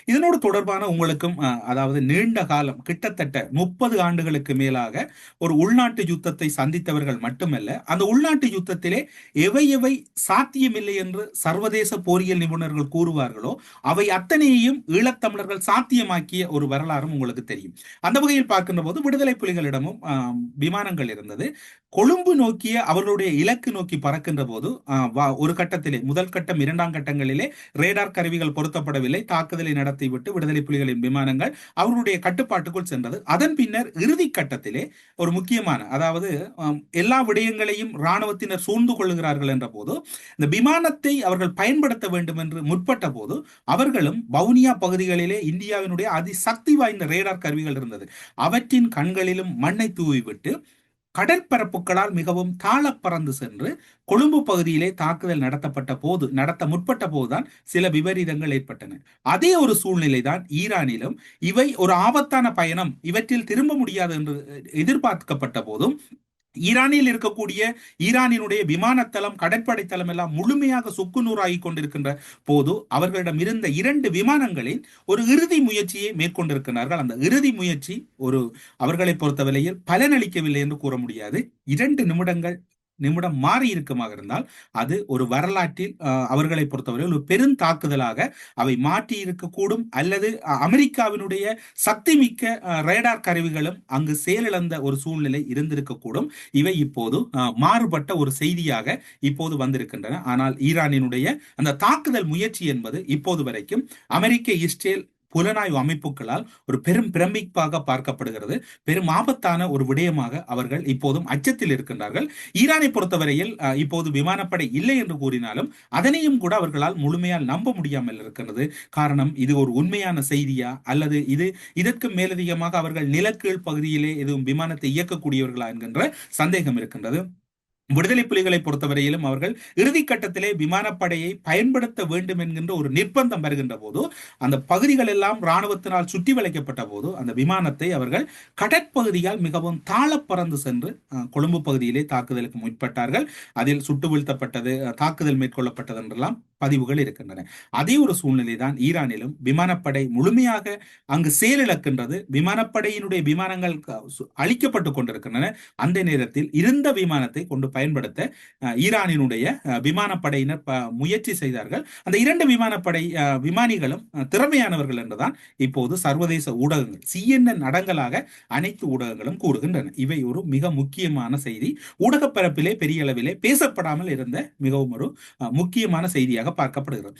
இதனோடு தொடர்பான உங்களுக்கும் அதாவது நீண்ட காலம் கிட்டத்தட்ட 30 ஆண்டுகளுக்கு மேலாக ஒரு உள்நாட்டு யுத்தத்தை சந்தித்தவர்கள் மட்டுமல்ல, அந்த உள்நாட்டு யுத்தத்திலே எவை எவை சாத்தியமில்லை என்று சர்வதேச போரியல் நிபுணர்கள் கூறுவார்களோ அவை அத்தனையையும் ஈழத்தமிழர்கள் சாத்தியமாக்கிய ஒரு வரலாறும் உங்களுக்கு தெரியும். அந்த வகையில் பார்க்கின்ற போது விடுதலை புலிகளிடமும் விமானங்கள் இருந்தது. கொழும்பு நோக்கிய அவர்களுடைய இலக்கு நோக்கி பறக்கின்ற போது ஒரு கட்டத்திலே, முதல் கட்டம் இரண்டாம் கட்டங்களிலே ரேடார் கருவிகள் பொருத்தப்படவில்லை. தாக்குதலை நடத்திவிட்டு விடுதலை புலிகளின் விமானங்கள் அவர்களுடைய கட்டுப்பாட்டுக்குள் சென்றது. அதன் பின்னர் இறுதி கட்டத்திலே ஒரு முக்கியமான, அதாவது எல்லா விடயங்களையும் இராணுவத்தினர் சூழ்ந்து கொள்கிறார்கள் என்ற போது இந்த விமானத்தை அவர்கள் பயன்படுத்த வேண்டும் என்று முற்பட்ட போது அவர்களும் வவுனியா பகுதிகளிலே இந்தியாவினுடைய அதிசக்தி வாய்ந்த ரேடார் கருவிகள் இருந்தது. அவற்றின் கண்களிலும் மண்ணை தூவிவிட்டு கடற்பரப்புகளால் மிகவும் தாழ பறந்து சென்று கொழும்பு பகுதியிலே தாக்குதல் நடத்த முற்பட்ட போதுதான் சில விபரீதங்கள் ஏற்பட்டன. அதே ஒரு சூழ்நிலை தான் ஈரானிலும். இவை ஒரு ஆபத்தான பயணம், இவற்றில் திரும்ப முடியாது என்று எதிர்பார்க்கப்பட்ட போதும் ஈரானில் இருக்கக்கூடிய ஈரானினுடைய விமானத்தளம், கடற்படை தளம் எல்லாம் முழுமையாக சுக்குநூறாகி கொண்டிருக்கின்ற போது அவர்களிடம் இருந்த 2 விமானங்களில் ஒரு இறுதி முயற்சியை மேற்கொண்டிருக்கிறார்கள். அந்த இறுதி முயற்சி அவர்களை பொறுத்தவரையில் பலனளிக்கவில்லை என்று கூற முடியாது. 2 நிமிடம் மாறி இருக்குமாக இருந்தால் அது ஒரு வரலாற்றில் அவர்களை பொறுத்தவரை ஒரு பெருந்தாக்குதலாக அவை மாற்றி இருக்கக்கூடும். அல்லது அமெரிக்காவினுடைய சக்தி மிக்க ரேடார் கருவிகளும் அங்கு செயலிழந்த ஒரு சூழ்நிலை இருந்திருக்கக்கூடும். இவை இப்போது மாறுபட்ட ஒரு செய்தியாக இப்போது வந்திருக்கின்றன. ஆனால் ஈரானினுடைய அந்த தாக்குதல் முயற்சி என்பது இப்போது வரைக்கும் அமெரிக்க, இஸ்ரேல் புலனாய்வு அமைப்புகளால் ஒரு பெரும் பிரமிப்பாக பார்க்கப்படுகிறது. பெரும் ஆபத்தான ஒரு விடயமாக அவர்கள் இப்போதும் அச்சத்தில் இருக்கின்றார்கள். ஈரானை பொறுத்தவரையில் இப்போது விமானப்படை இல்லை என்று கூறினாலும் அதனையும் கூட அவர்களால் முழுமையால் நம்ப முடியாமல் இருக்கிறது. காரணம், இது ஒரு உண்மையான செய்தியா அல்லது இதற்கு மேலதிகமாக அவர்கள் நிலக்கீழ் பகுதியிலே எதுவும் விமானத்தை இயக்கக்கூடியவர்களா என்கின்ற சந்தேகம் இருக்கின்றது. விடுதலை புலிகளை பொறுத்தவரையிலும் அவர்கள் இறுதி கட்டத்திலே விமானப்படையை பயன்படுத்த வேண்டும் என்கின்ற ஒரு நிர்பந்தம் வருகின்ற போது, அந்த பகுதிகள் எல்லாம் இராணுவத்தினால் சுற்றி வளைக்கப்பட்ட போது அந்த விமானத்தை அவர்கள் கடற்பகுதியால் மிகவும் தாழ பறந்து சென்று கொழும்பு பகுதியிலே தாக்குதலுக்கு முற்பட்டார்கள். அதில் சுட்டு வீழ்த்தப்பட்டது, தாக்குதல் மேற்கொள்ளப்பட்டது என்றெல்லாம் பதிவுகள் இருக்கின்றன. அதே ஒரு சூழ்நிலை தான் ஈரானிலும். விமானப்படை முழுமையாக அங்கு செயலிழக்கின்றது. விமானப்படையினுடைய விமானங்கள் அழிக்கப்பட்டு கொண்டிருக்கின்றன. அந்த நேரத்தில் இருந்த விமானத்தை கொண்டு பயன்படுத்த ஈரானினுடைய விமானப்படையினர் முயற்சி செய்தார்கள். அந்த 2 விமானப்படை விமானிகளும் திறமையானவர்கள் என்றுதான் இப்போது சர்வதேச ஊடகங்கள், CNN அடங்கலாக அனைத்து ஊடகங்களும் கூறுகின்றன. இவை ஒரு மிக முக்கியமான செய்தி. ஊடக பரப்பிலே பெரிய அளவிலே பேசப்படாமல் இருந்த மிகவும் ஒரு முக்கியமான செய்தியாக பார்க்கப்படுகிறது.